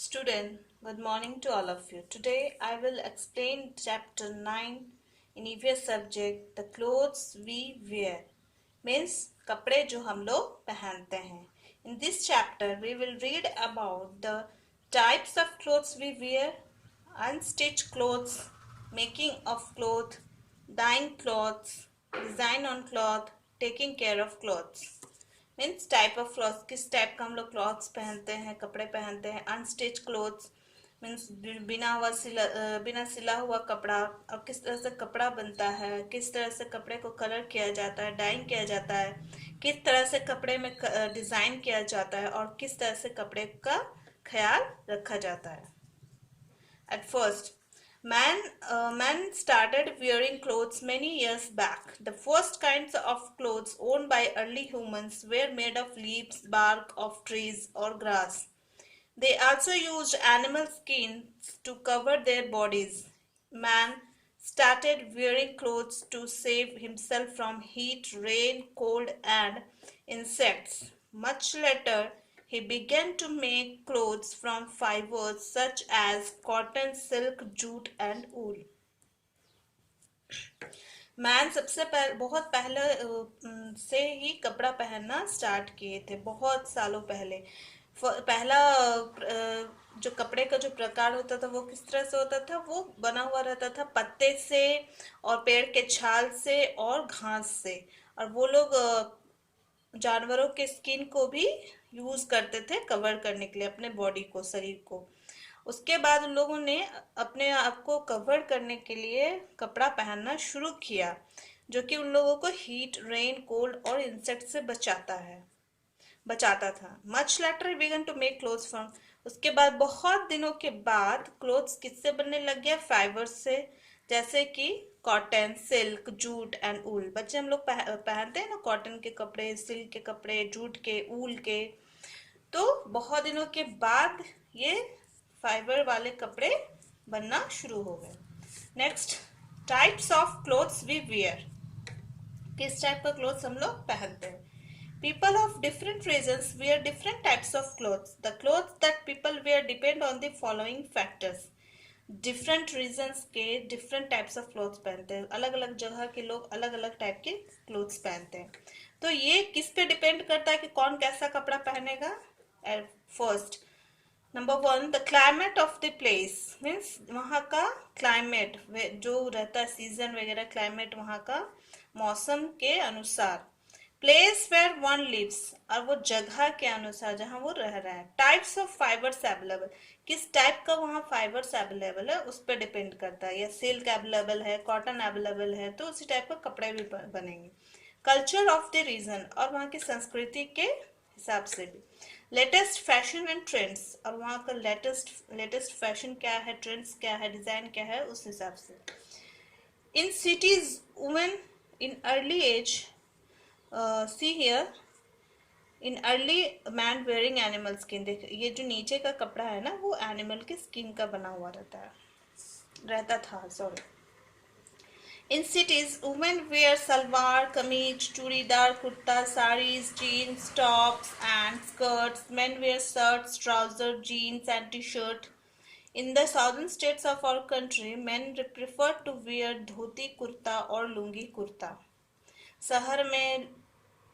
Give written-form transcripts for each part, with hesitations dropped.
Student, good morning to all of you. Today I will explain chapter 9 in EVS subject the clothes we wear means कपड़े जो हम लोग पहनते हैं. In this chapter we will read about the types of clothes we wear, unstitched clothes, making of cloth, dyeing clothes, design on cloth, taking care of clothes. Means type of clothes, किस type का हम लोग clothes पहनते हैं, कपड़े पहनते हैं. Unstitch clothes means बिना सिला हुआ कपड़ा, और किस तरह से कपड़ा बनता है, किस तरह से कपड़े को कलर किया जाता है, डाइंग किया जाता है, किस तरह से कपड़े में डिज़ाइन किया जाता है, और किस तरह से कपड़े का ख्याल रखा जाता है. At first, man started wearing clothes many years back. The first kinds of clothes owned by early humans were made of leaves, bark of trees, or grass. They also used animal skins to cover their bodies. Man started wearing clothes to save himself from heat, rain, cold, and insects. Much later, he began to make clothes from fibers such as cotton, silk, jute, and wool. Man बहुत पहले से ही कपड़ा पहनना start किए थे, बहुत सालों पहले. पहला जो कपड़े का जो प्रकार होता था वो किस तरह से होता था, वो बना हुआ रहता था पत्ते से और पेड़ के छाल से और घास से. और वो लोग जानवरों के स्किन को भी यूज करते थे कवर करने के लिए अपने बॉडी को, शरीर को. उसके बाद उन लोगों ने अपने आप को कवर करने के लिए कपड़ा पहनना शुरू किया, जो कि उन लोगों को हीट, रेन, कोल्ड और इंसेक्ट से बचाता था. Much later began to make clothes from. उसके बाद बहुत दिनों के बाद क्लोथ्स किससे बनने लग गया, फाइबर से, जैसे कि कॉटन, सिल्क, जूट एंड ऊल. बच्चे हम लोग पहनते हैं ना कॉटन के कपड़े, सिल्क के कपड़े, जूट के, ऊल के. तो बहुत दिनों के बाद ये फाइबर वाले कपड़े बनना शुरू हो गए. Next, types of clothes we wear. किस टाइप का क्लोथ्स हम लोग पहनते हैं. People of different regions wear different types of clothes. The clothes that people wear depend on the following factors. Different reasons के डिफरेंट टाइप्स ऑफ क्लोथ्स पहनते हैं. अलग अलग जगह के लोग अलग अलग टाइप के क्लोथ्स पहनते हैं. तो ये किस पे डिपेंड करता है कि कौन कैसा कपड़ा पहनेगा. First, number one, the climate of the place means वहाँ का क्लाइमेट जो रहता है, सीजन वगैरह, क्लाइमेट वहाँ का मौसम के अनुसार. प्लेस वेयर वन लिव्स, और वो जगह के अनुसार जहां वो रह रहा है. टाइप्स ऑफ फाइबर्स अवेलेबल, किस टाइप का वहां फाइबर्स अवेलेबल है उस पर डिपेंड करता है. या सिल्क अवेलेबल है, कॉटन अवेलेबल है, तो उसी टाइप का कपड़े भी बनेंगे. कल्चर ऑफ द रीजन, और वहाँ की संस्कृति के हिसाब से भी. लेटेस्ट फैशन एंड ट्रेंड्स, और वहाँ का लेटेस्ट फैशन क्या है, ट्रेंड्स क्या है, डिजाइन क्या है, उस हिसाब से. In cities women in early age, see here, in early man wearing animal skin. देख, ये जो नीचे का कपड़ा है ना, वो एनिमल के स्किन का बना हुआ रहता था. Sorry. In cities women wear salwar kameez, churidar kurta, saris, jeans, tops and skirts. Men wear shirts, trouser, jeans and T shirt. In the southern states of our country, men prefer to wear dhoti kurta और लुंगी कुर्ता. शहर में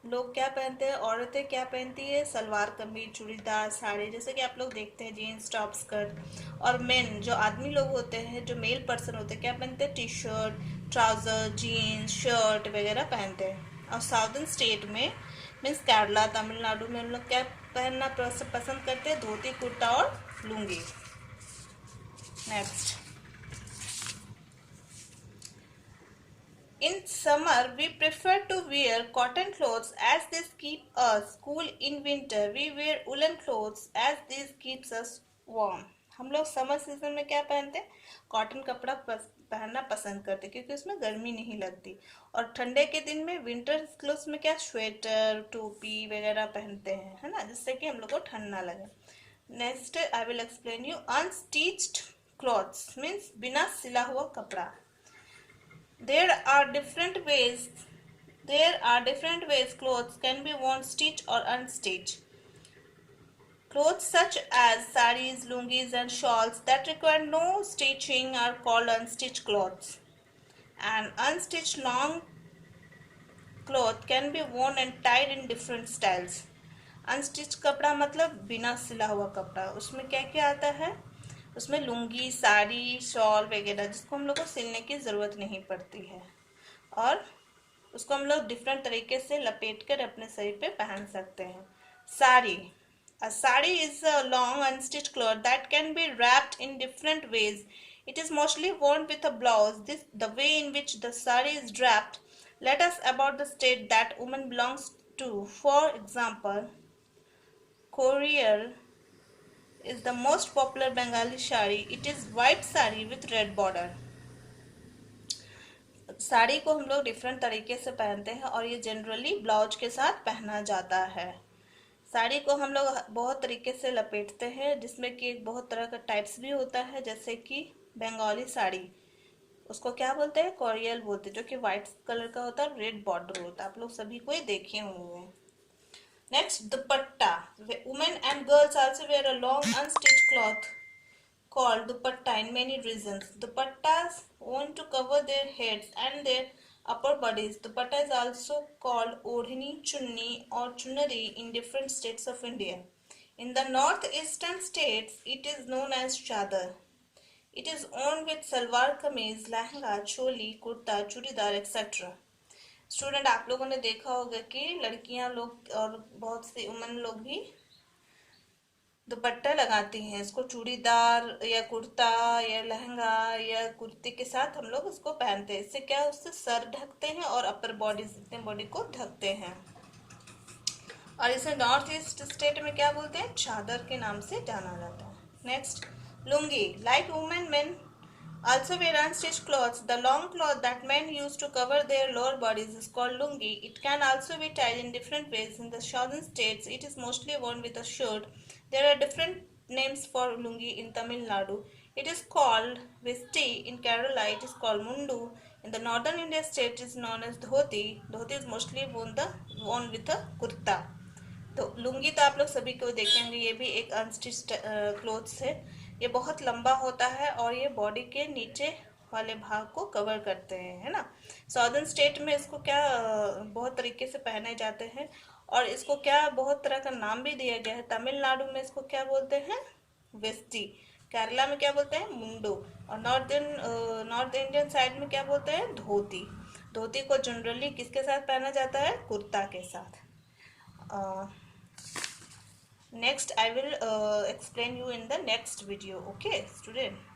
लोग क्या पहनते हैं, औरतें क्या पहनती है, सलवार कमीज, चूड़ीदार, साड़ी, जैसे कि आप लोग देखते हैं, जीन्स, टॉप, स्कर्ट. और मेन जो आदमी लोग होते हैं, जो मेल पर्सन होते हैं, क्या पहनते हैं, T shirt, trouser, jeans, shirt वगैरह पहनते हैं. और साउदर्न स्टेट में मीन्स केरला, तमिलनाडु में हम लोग क्या पहनना पसंद करते हैं, धोती कुर्ता और lungi. Next, in summer we prefer to wear cotton clothes as these keep us cool. In winter we wear woolen clothes as these keeps us warm. हम लोग समर सीजन में क्या पहनते हैं, कॉटन कपड़ा पहनना पसंद करते हैं, क्योंकि उसमें गर्मी नहीं लगती. और ठंडे के दिन में विंटर क्लोथ्स में क्या, स्वेटर, टोपी वगैरह पहनते हैं, है ना, जिससे कि हम लोग को ठंड ना लगे. Next, I will explain you unstitched clothes means बिना सिला हुआ कपड़ा. There are different ways clothes can be worn stitched or unstitched. Clothes such as saris, lungis, and shawls that require no stitching are called unstitched clothes. And unstitched long cloth can be worn and tied in different styles. Unstitch कपड़ा मतलब बिना सिला हुआ कपड़ा, उसमें क्या क्या आता है, उसमें लुंगी, साड़ी, शॉल वगैरह जिसको हम लोग को सिलने की ज़रूरत नहीं पड़ती है, और उसको हम लोग डिफरेंट तरीके से लपेट कर अपने शरीर पे पहन सकते हैं. Sari. A sari is a long unstitched cloth that can be wrapped in different ways. It is mostly worn with a blouse. The way in which the sari is wrapped let us about the state that woman belongs to. For example, Koreer is the most popular Bengali sari. It is white sari with red border. Sari को हम लोग different तरीके से पहनते हैं और ये generally blouse के साथ पहना जाता है. साड़ी को हम लोग बहुत तरीके से लपेटते हैं, जिसमें कि एक बहुत तरह का टाइप्स भी होता है, जैसे कि बंगाली साड़ी, उसको क्या बोलते हैं, कोरियल बोलते हैं, जो कि वाइट कलर का होता है, रेड बॉर्डर होता है, आप लोग सभी को ही देखे होंगे. Next, dupatta. Women and girls also wear a long unstitched cloth called dupatta in many reasons. Dupattas worn to cover their heads and their upper bodies. Dupatta is also called odhni, chunni or chunari in different states of India. In the northeastern states, it is known as chadar. It is worn with salwar kameez, lehenga, choli, kurta, churidar, etc. Student, आप लोगों ने देखा होगा कि लड़कियां लोग और बहुत सी वुमेन लोग भी दुपट्टा लगाती हैं. इसको चूड़ीदार या कुर्ता या लहंगा या कुर्ती के साथ हम लोग इसको पहनते हैं. इससे क्या, उससे सर ढकते हैं और अपर बॉडी, जितने बॉडी को ढकते हैं. और इसे नॉर्थ ईस्ट स्टेट में क्या बोलते हैं, चादर के नाम से जाना जाता है. Next, lungi. Like women, main also wear unstitched clothes. The long cloth that men use to cover their lower bodies is called lungi. It can also be tied in different ways. In the southern states, it is mostly worn with a shirt. There are different names for lungi in Tamil Nadu. It is called vesti. In Kerala, it is called mundu. In the northern India state, it is known as dhoti. Dhoti is mostly worn with a kurta. तो लुंगी तो आप लोग सभी को देखेंगे, ये भी एक अनस्टिच्ड क्लोथ्स है. ये बहुत लंबा होता है और ये बॉडी के नीचे वाले भाग को कवर करते हैं, है ना. सॉदर्न स्टेट में इसको क्या बहुत तरीके से पहने जाते हैं और इसको क्या बहुत तरह का नाम भी दिया गया है. तमिलनाडु में इसको क्या बोलते हैं, वेस्टी. केरला में क्या बोलते हैं, मुंडो. और नॉर्थ इंडियन साइड में क्या बोलते हैं, धोती. धोती को जनरली किसके साथ पहना जाता है, कुर्ता के साथ. Next I will explain you in the next video. Okay student.